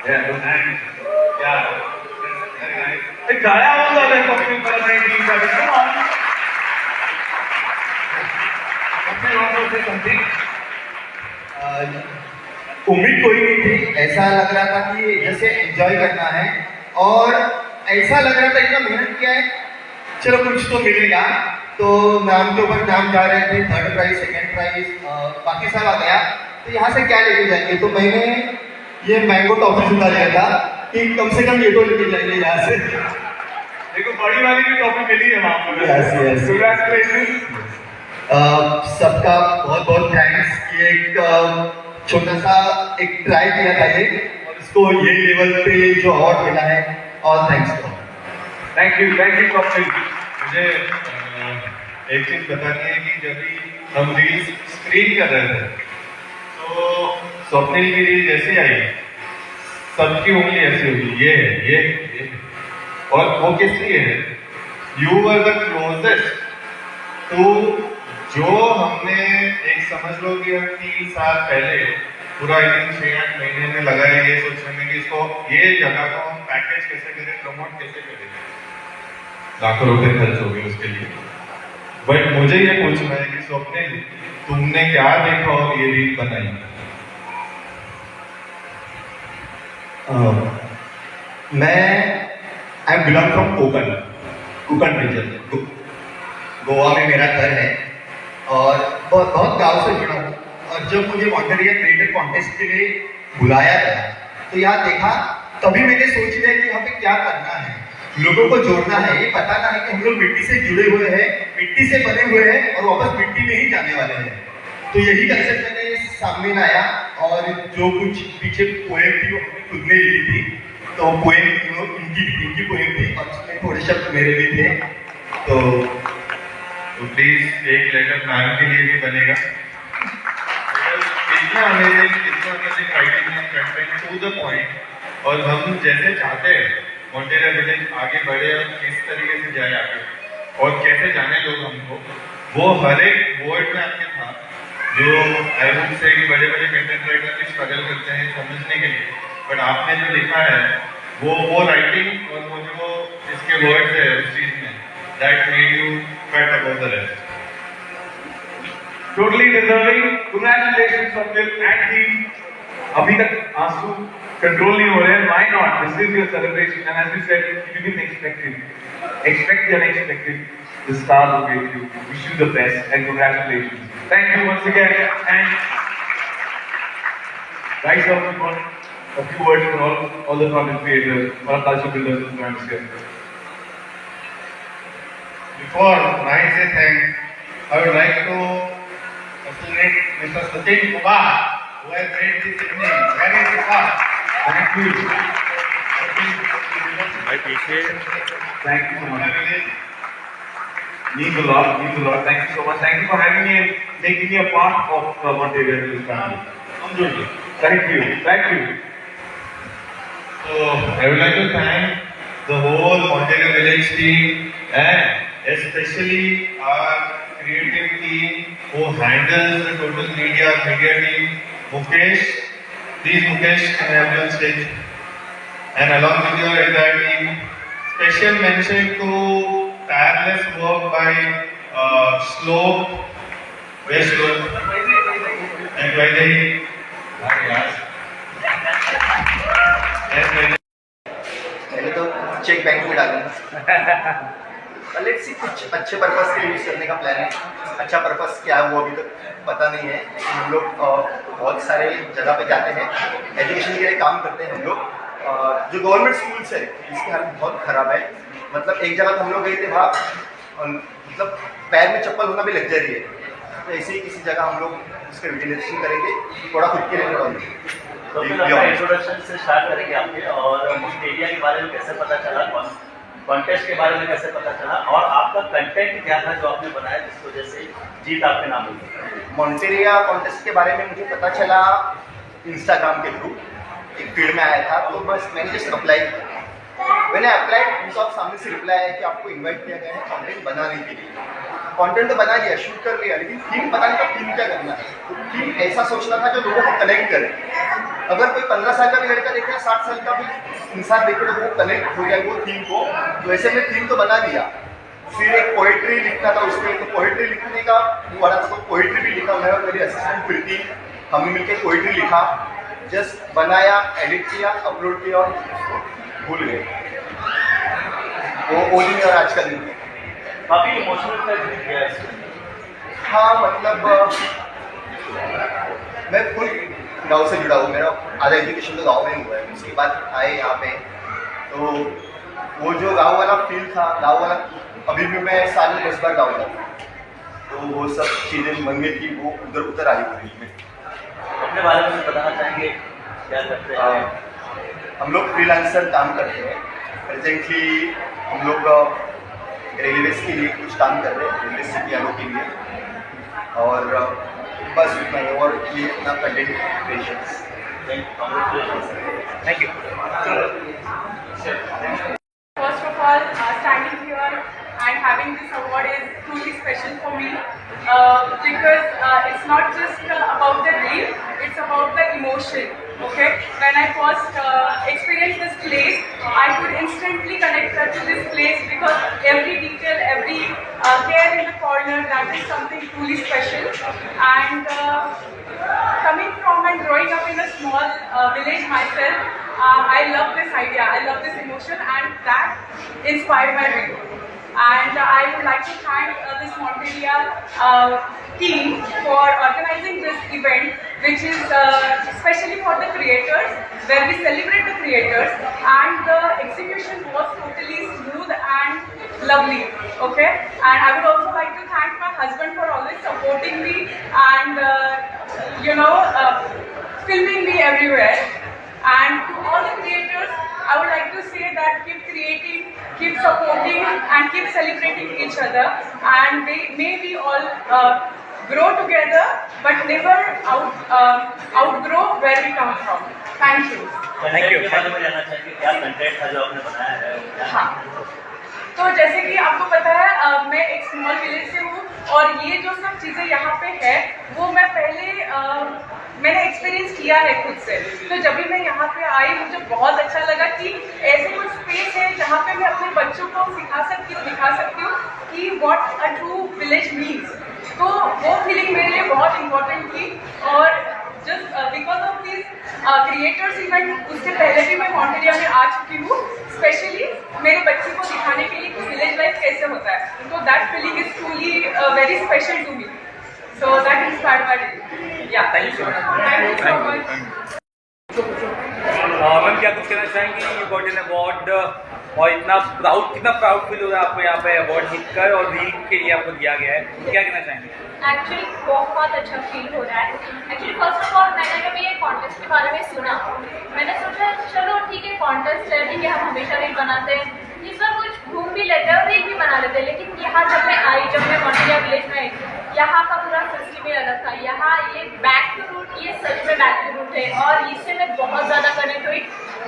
Yeah, good night. Yeah. Very nice. Hey, Gaya was on the fucking for 1970. Come on. Something want to say something? उम्मीद कोई नहीं थी, ऐसा लग रहा था कि जैसे एंजॉय करना है और ऐसा लग रहा था इतना मेहनत किया है, चलो कुछ तो मिलेगा। तो नाम के ऊपर नाम जा रहे थे, थर्ड प्राइज, सेकंड प्राइज, बाकी सब आ गया। तो यहाँ से क्या लेके जाएंगे, तो मैंने ये मैंगो टॉफी सुना लिया था कि कम से कम ये तो लेके जाएंगे यहाँ से। देखो बड़ी वाली की टॉपी मिली है वहाँ पर। Yes, yes. Congratulations. सबका बहुत बहुत थैंक्स कि एक छोटा सा एक ट्राई किया था ये, और इसको ये लेवल पे जो अवार्ड मिला है, all thanks to. Thank you Swapnil. मुझे एक चीज बतानी है कि जब भी हम रील्स स्क्रीन कर रहे थे तो स्वप्निल की रील जैसी आई, सबकी उंगली ऐसी होगी, ये है, ये है। और वो किस लिए है? You were the closest to जो हमने एक समझ लो कि हम 3 साल पहले पूरा आई थिंक 6-8 महीने में लगाए ये सोचने में कि इसको ये जगह को हम पैकेज कैसे करें, प्रमोट कैसे करें। लाखों रुपए खर्च हो गए उसके लिए। बट मुझे ये पूछना है कि स्वप्निल तुमने क्या देखा और ये रील बनाई? मैं I belong from Konkan region, Goa में मेरा घर है और बहुत गांव से जुड़ा हूँ। और जब मुझे मॉन्टेरिया क्रिएटर कॉन्टेस्ट के लिए बुलाया गया तो यहाँ देखा, तभी मैंने सोच लिया कि यहाँ पे क्या करना है, लोगों को जोड़ना है। ये बताना है कि हम लोग मिट्टी से जुड़े हुए हैं, मिट्टी से बने हुए हैं और वापस मिट्टी में ही जाने वाले हैं। तो यही कंसेप्ट मैंने सामने लाया और जो कुछ पीछे पोएम थी वो हमने खुद ने लिखी थी। तो पोएम इनकी पोएम थी और उसमें थोड़े शब्द मेरे भी थे। तो प्लीज एक लेटर मैम के लिए भी बनेगा। कितना अमेजिंग राइटिंग है, कंटेंट टू द पॉइंट। और हम जैसे चाहते हैं मॉन्टेरिया विलेज आगे बढ़े और किस तरीके से जाए आगे और कैसे जाने लोग हमको, वो हर एक वर्ड में आपके था। जो आई वुड से कि बड़े बड़े कंटेंट राइटर भी स्ट्रगल करते हैं समझने के लिए, बट आपने जो लिखा है वो राइटिंग और वो जो इसके वर्ड्स है उस चीज में, that made you cut about the rest. Totally deserving. Congratulations Swapnil and team. अभी तक आंसू कंट्रोल नहीं हो रहे हैं. Why not? This is your celebration, and as you said, you didn't expect it. Expect the unexpected. The stars will wait you. Wish you the best and congratulations. Thank you once again. And guys, we want a few words for all the content creators, all culture builders who joined us here. Before I say thanks, I would like to congratulate Mr. Sachin Kumar, who has made this evening very fun. Thank you. I appreciate it. Thank you so much. Means a lot. Thank you so much. Thank you for having me and making me a part of Mॉन्टेरिया Village family. Absolutely. Thank you. So I would like to thank the whole Mॉन्टेरिया Village team and especially our creative team who handles the total media team. Mukesh, please Mukesh, can I have you on stage? And along with your entire team, special mention to tireless work by Slope, where's Slope? And Vaidehi. पहले तो cheque bank में डालूंगा। Let's see, कुछ अच्छे purpose के लिए use करने का प्लान है। अच्छा पर्पस क्या है वो अभी तक पता नहीं है, लेकिन हम लोग बहुत सारे जगह पे जाते हैं, एजुकेशन के लिए काम करते हैं हम लोग। जो गवर्नमेंट स्कूल्स है इसकी हालत बहुत ख़राब है। मतलब एक जगह हम लोग गए थे, वहाँ मतलब पैर में चप्पल होना भी लग्जरी है। तो ऐसे ही किसी जगह हम लोग उसका यूटिलाइजेशन करेंगे, थोड़ा खुद के लिए थोड़ा। तो फिर अपना इंट्रोडक्शन से स्टार्ट करेंगे आपके, और मॉन्टेरिया के बारे में कैसे पता चला, कॉन्टेस्ट के बारे में कैसे पता चला, और आपका कंटेंट क्या था जो आपने बनाया जिस वजह से जीत आपके नाम हुई। मॉन्टेरिया कॉन्टेस्ट के बारे में मुझे पता चला इंस्टाग्राम के थ्रू, एक फीड में आया था, तो बस मैंने जस्ट अप्लाई किया। मैंने अप्लाई, सामने से रिप्लाई आया कि आपको इन्वाइट किया गया है कंटेंट बनाने के लिए। कंटेंट तो बना लिया, शूट कर लिया, लेकिन थीम पता नहीं था थीम क्या करना है। तो थीम ऐसा सोचना था जो लोगों को कनेक्ट करे। अगर कोई 15 साल का भी लड़का देखे या 60 साल का भी इंसान देखे तो वो कनेक्ट हो जाए वो थीम को। तो ऐसे में थीम तो बना दिया। फिर एक पोएट्री लिखना था उसमें, तो पोएट्री लिखने का वो वाला था, तो पोएट्री भी लिखा मैं और मेरी असिस्टेंट प्रीति, हमने मिलकर पोएट्री लिखा, जस्ट बनाया, एडिट किया, अपलोड किया और भूल गए। वो दिन और आज का दिन। काफी इमोशनल टच दिया है इसमें। हाँ मतलब मैं खुद गांव से जुड़ा हूँ, मेरा आधा एजुकेशन तो गांव में ही हुआ है। उसके बाद आए यहाँ पे, तो वो जो गांव वाला फील था, गांव वाला अभी भी मैं साल में 10 बार गाँव जाता हूँ, तो वो सब चीज़ें मन में थी वो उधर उधर आई हुई में। अपने बारे में बताना चाहेंगे, क्या करते हैं? हम लोग फ्रीलांसर काम करते हैं। प्रेजेंटली हम लोग रेलवेज के लिए कुछ काम कर रहे हैं, रेलवे सीपीआरओ के लिए, और बस इतना ही। और ये अपना content creations. Thank you. First of all, standing here and having this award is truly special for me because it's not just about the reel, it's about the emotion. Okay, when I first experienced this place, I could instantly connect to this place because every detail, every hair in the corner, that is something truly special. And coming from and growing up in a small village myself, I love this idea, I love this emotion, and that inspired my video. And I would like to thank this Monteria team for organizing this event, which is especially for the creators, where we celebrate the creators, and the execution was totally smooth and lovely. Okay, and I would also like to thank my husband for always supporting me and filming me everywhere. And to all the creators, I would like to say that keep creating, keep supporting, and keep celebrating each other. And may we all grow together, but never outgrow where we come from. Thank you. Thank you. बारे में जानना चाहेंगे, क्या content था जो आपने बनाया है? हाँ, तो जैसे कि आपको पता है मैं एक स्मॉल विलेज से हूँ, और ये जो सब चीज़ें यहाँ पे है वो मैं पहले मैंने एक्सपीरियंस किया है खुद से। तो जब भी मैं यहाँ पे आई मुझे बहुत अच्छा लगा कि ऐसे कुछ स्पेस है जहाँ पे मैं अपने बच्चों को सिखा सकती हूँ, दिखा सकती हूँ कि what a true village means. तो वो फीलिंग मेरे लिए बहुत इम्पोर्टेंट थी। और just because of this creators event, उससे पहले भी मैं मॉन्टेरिया में आ चुकी हूँ, स्पेशली मेरे बच्चे को दिखाने के लिए कि विलेज लाइफ कैसे होता है। तो that feeling is truly very special to me. So that inspired my day. Yeah. Thank you so much. Thank you so much. Ma'am क्या कुछ कहना चाहेंगे? यू गॉट एन अवार्ड और कितना प्राउड फील हो रहा है आपको यहाँ पे अवार्ड जीतकर, और रील के लिए आपको दिया गया है, क्या कहना चाहेंगे? एक्चुअली बहुत अच्छा फील हो रहा है। एक्चुअली फर्स्ट ऑफ ऑल मैंने जब ये कॉन्टेस्ट के बारे में सुना, मैंने सोचा चलो ठीक है कॉन्टेस्ट है, ठीक है हम हमेशा रील बनाते हैं, इस बार कुछ घूम भी लेते हैं और रील भी बना लेते हैं। लेकिन यहाँ जब मैं आई, जब मैं मॉन्टेरिया विलेज में आई, यहाँ का पूरा सिस्टम ही अलग था। यहाँ ये बैक टू रूट, ये सच में बैक टू रूट है, और इससे मैं बहुत ज़्यादा कनेक्ट हुई।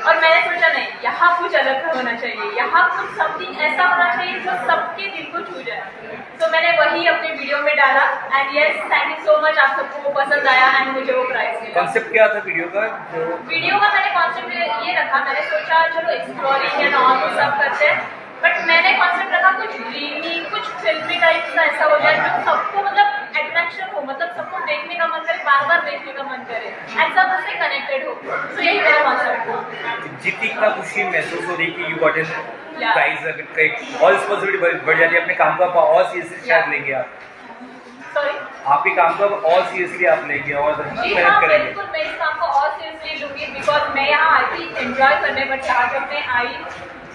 और मैंने सोचा नहीं, यहाँ कुछ अलग होना चाहिए, यहाँ कुछ समथिंग ऐसा होना चाहिए जो सबके दिल को छू जाए। तो मैंने वही अपने वीडियो में डाला, and yes thank you so much, आप सबको वो पसंद आया एंड मुझे वो प्राइज मिला। कॉन्सेप्ट क्या था वीडियो का? वीडियो का मैंने कॉन्सेप्ट ये रखा, मैंने सोचा चलो एक्सप्लोरिंग एंड ऑल वो सब करते हैं, बट मैंने कॉन्सेप्ट रखा कुछ ड्रीमी, कुछ फिल्मी टाइप का ऐसा हो जाए जो सबको मतलब अट्रैक्शन हो, मतलब सबको देखने का मन करे, बार बार देखने का मन करे, एंड सब उससे कनेक्टेड हो। तो यही मेरा कॉन्सेप्ट था। जीत इतना खुशी महसूस हो रही कि यू गॉट एन प्राइज, और रिस्पॉन्सिबिलिटी बढ़ जाती है, अपने काम को और सीरियसली शायद लेंगे आप। सॉरी, आपके काम को और सीरियसली आप लेंगे और जी मेहनत हाँ करेंगे। बिल्कुल, मैं इस काम को और सीरियसली लूँगी, बिकॉज मैं यहाँ आई थी एंजॉय करने, बट यहाँ जब मैं आई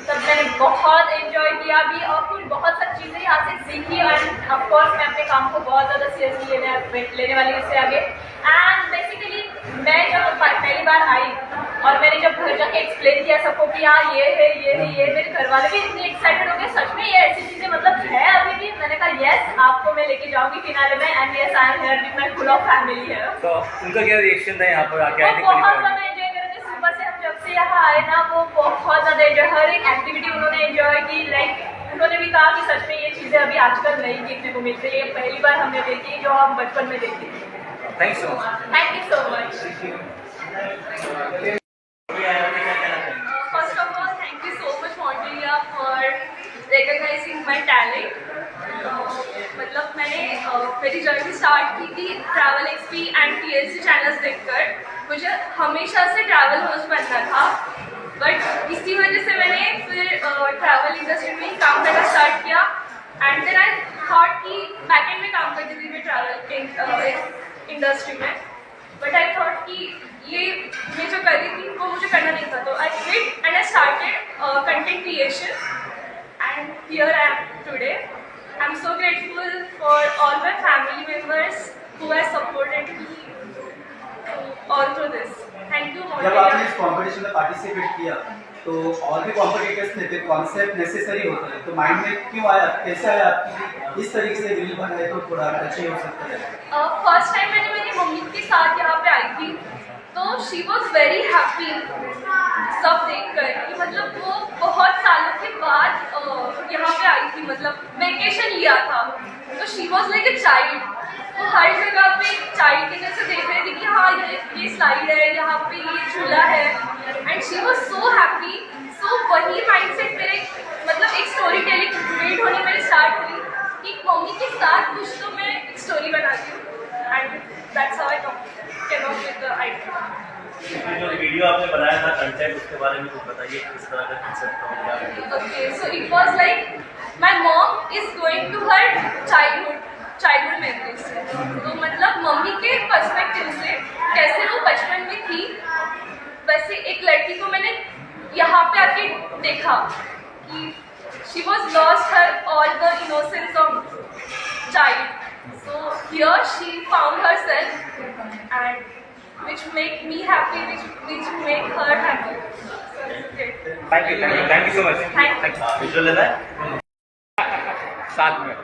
तब मैंने बहुत एंजॉय किया भी, और कुछ बहुत सारी चीज़ें यहाँ से सीखी, एंड ऑफकोर्स मैं अपने काम को बहुत ज़्यादा सीरियसली लेने वाली हूँ इससे आगे। एंड बेसिकली मैं जब पहली बार आई और मैंने जब घर जाके एक्सप्लेन किया सबको कि हाँ ये है ये है ये, मेरे घर वाले भी इतने एक्साइटेड हो गए, सच में ये ऐसी चीज़ें मतलब है अभी भी। मैंने कहा यस आपको मैं लेके जाऊँगी फिनाले में, and yes I am here with my full of family है। तो उनका क्या रिएक्शन था यहाँ पर आके? वो बहुत ज़्यादा एंजॉय करेंगे, सुबह से हम जब से यहाँ आए ना वो बहुत ज़्यादा एंजॉय, हर एक एक्टिविटी उन्होंने एंजॉय की। लाइक उन्होंने भी कहा कि सच में ये चीज़ें अभी आजकल नहीं देखने को मिलती है, ये पहली बार हमने देखी जो हम बचपन में देखी थी। Thank you so much. Thank you so much. First of all, thank you so much Montelia for recognizing my talent. मतलब मैंने मेरी जर्नी स्टार्ट की थी travel XP and TLC channels देखकर। मुझे हमेशा से ट्रैवल होस्ट बनना था, बट इसी वजह से मैंने फिर ट्रैवल इंडस्ट्री में ही काम करना स्टार्ट किया। एंड देन आई थॉट कि बैकएंड में काम करती थी मैं ट्रैवल इंडस्ट्री में, बट आई थॉट कि ये मैं जो कर रही थी वो मुझे करना नहीं था, तो I quit and I started content creation and here I am today. I am so grateful for all my family members who have supported me all through this. Thank you. जब आपने इस कंपटीशन में participate किया तो और भी competitors थे, फिर कॉन्सेप्ट नेसेसरी होता है, तो माइंड में क्यों आया, कैसे आया आपकी इस तरीके से रील बनाए तो थोड़ा अच्छे हो सकता है? फर्स्ट टाइम मैंने मेरी मम्मी के साथ यहाँ पे आई थी, तो शी वॉज वेरी हैप्पी सब देख कर कि मतलब वो बहुत सालों के बाद यहाँ पे आई थी, मतलब वेकेशन लिया था, तो she was like a child. वो हर जगह पे चाइल्ड के जैसे देख रही थी कि हाँ ये स्लाइड है, यहाँ पे ये झूला है, and she was so happy. So वही माइंडसेट मेरे मतलब एक स्टोरी टेलिंग क्रिएट होनी मेरी स्टार्ट हुई कि मम्मी के साथ कुछ तो मैं एक स्टोरी बनाती हूँ, and that's how I came up with the idea. ये जो वीडियो आपने बनाया था कंटेंट, उसके बारे में कुछ बताइए, किस तरह का कंसेप्ट था? Okay, so it was like my mom is going to her childhood memories. तो मतलब मम्मी के पर्सपेक्टिव से कैसे वो बचपन में थी, वैसे एक लड़की को मैंने यहाँ पे आके देखा कि she was lost her all the innocence of child. So here she found herself, and which make me happy, which make her happy. So it's great. Thank you so much. Thank you. Visual लेना है साथ में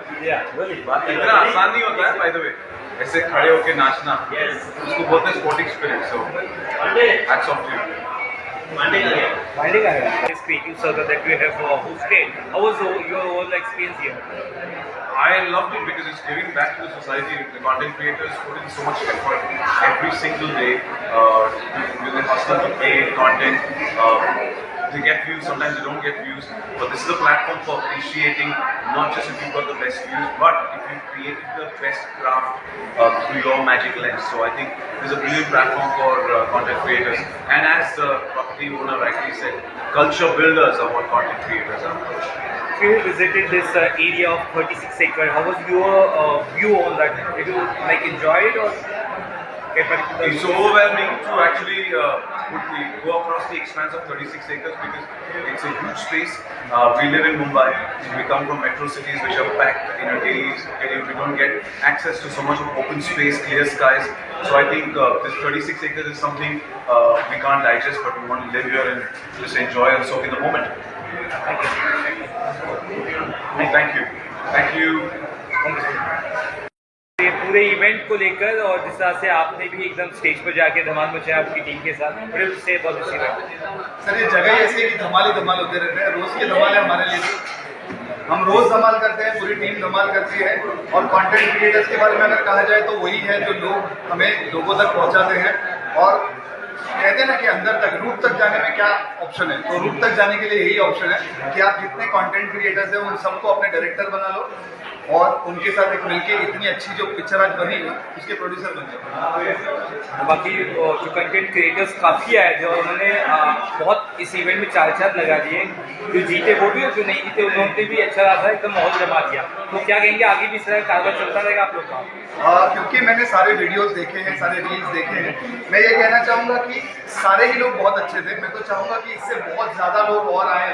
बात इतना आसान नहीं होता है बाय द वे, ऐसे खड़े होके नाचना। Yes. उसको बोलते हैं sporting spirit. So hats off to you. Finding this creative circle that you have hosted, how was your whole experience here? I loved it because it's giving back to the society. The content creators put in so much effort every single day with the hustle to create content. They get views, sometimes they don't get views, but this is a platform for appreciating not just if you've got the best views, but if you've created the best craft through your magic lens. So I think this is a brilliant platform for content creators. And as the property owner rightly said, culture builders are what content creators are. You visited this area of 36 acre. How was your view on that? Did you enjoy it or get particular? It's overwhelming to actually go across the expanse of 36 acres because it's a huge space. We live in Mumbai, so we come from metro cities which are packed in a daily schedule. We don't get access to so much of open space, clear skies. So I think this 36 acres is something we can't digest, but we want to live here and just enjoy and soak in the moment. Thank you. Thank you. Thank you. ये पूरे event को लेकर और जिस तरह से आपने भी एकदम स्टेज पर जाके धमाल मचाया आपकी टीम के साथ, बड़े उससे बहुत खुशी लगी। सर ये जगह ऐसी है कि धमाल ही धमाल होते रहते हैं, रोज के धमाल है हमारे लिए। हम रोज धमाल करते हैं, पूरी टीम धमाल करती है, और कंटेंट क्रिएटर्स के बारे में अगर कहा जाए तो वही है जो लोग हमें लोगों तक पहुंचाते हैं। और कहते हैं ना कि अंदर तक, रूट तक जाने में क्या ऑप्शन है, तो रूट तक जाने के लिए यही ऑप्शन है कि आप जितने कंटेंट क्रिएटर्स हैं उन सबको अपने डायरेक्टर बना लो और उनके साथ एक मिलके इतनी अच्छी जो पिक्चर आज बनी है उसके प्रोड्यूसर बन जाओ। बाकी जो कंटेंट क्रिएटर्स काफ़ी आए थे और उन्होंने बहुत इस इवेंट में चार लगा दिए, जो जीते वो भी और जो नहीं जीते उन्होंने भी अच्छा रहा था, एकदम माहौल जमा दिया। तो क्या कहेंगे, आगे भी इस तरह कारोबार चलता रहेगा आप लोग का? क्योंकि मैंने सारे वीडियोस देखे हैं, सारे रील्स देखे हैं, मैं ये कहना चाहूँगा कि सारे ही लोग बहुत अच्छे थे। मैं तो चाहूँगा कि इससे बहुत ज़्यादा लोग और आए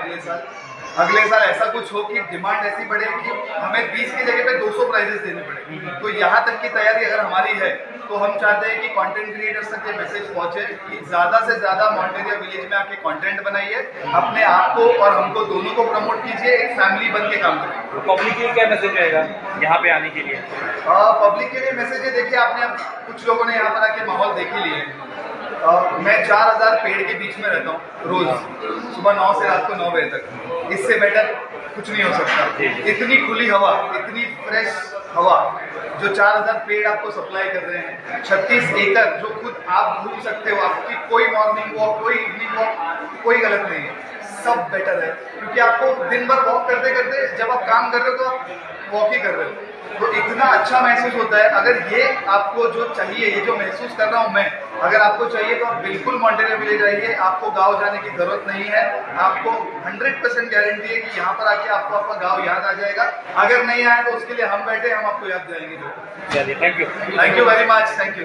अगले साल ऐसा कुछ हो कि डिमांड ऐसी बढ़े कि हमें 20 की जगह पे 200 प्राइजेस देने पड़े। तो यहाँ तक की तैयारी अगर हमारी है तो हम चाहते हैं कि कंटेंट क्रिएटर्स तक ये मैसेज पहुँचे कि ज़्यादा से ज़्यादा मॉन्टेरिया विलेज में आके कंटेंट बनाइए, अपने आप को और हमको दोनों को प्रमोट कीजिए, एक फैमिली बन के काम करिए। तो पब्लिक के लिए क्या मैसेज रहेगा यहाँ पे आने के लिए? पब्लिक के लिए मैसेज है, देखिए आपने कुछ लोगों ने यहाँ पर आके माहौल देख ही लिए है। मैं 4000 पेड़ के बीच में रहता हूँ रोज, सुबह 9 से रात को 9 बजे तक। इससे बेटर कुछ नहीं हो सकता। इतनी खुली हवा, इतनी फ्रेश हवा, जो 4000 पेड़ आपको सप्लाई कर रहे हैं, 36 एकड़ जो खुद आप घूम सकते हो, आपकी कोई मॉर्निंग वॉक, कोई इवनिंग वॉक, कोई गलत नहीं है, सब बेटर है। क्योंकि आपको दिन भर वॉक करते करते जब आप काम कर रहे हो तो आप वॉक ही कर रहे हो, तो इतना अच्छा महसूस होता है। अगर ये आपको जो चाहिए, ये जो महसूस कर रहा हूँ मैं, अगर आपको चाहिए तो आप बिल्कुल मॉन्टेरियो विलेज आइए, आपको गांव जाने की जरूरत नहीं है। आपको 100% गारंटी है कि यहाँ पर आके आपको आपका गांव याद आ जाएगा। अगर नहीं आया तो उसके लिए हम बैठे, हम आपको याद दिलाएंगे। चलिए, thank you very much, thank you.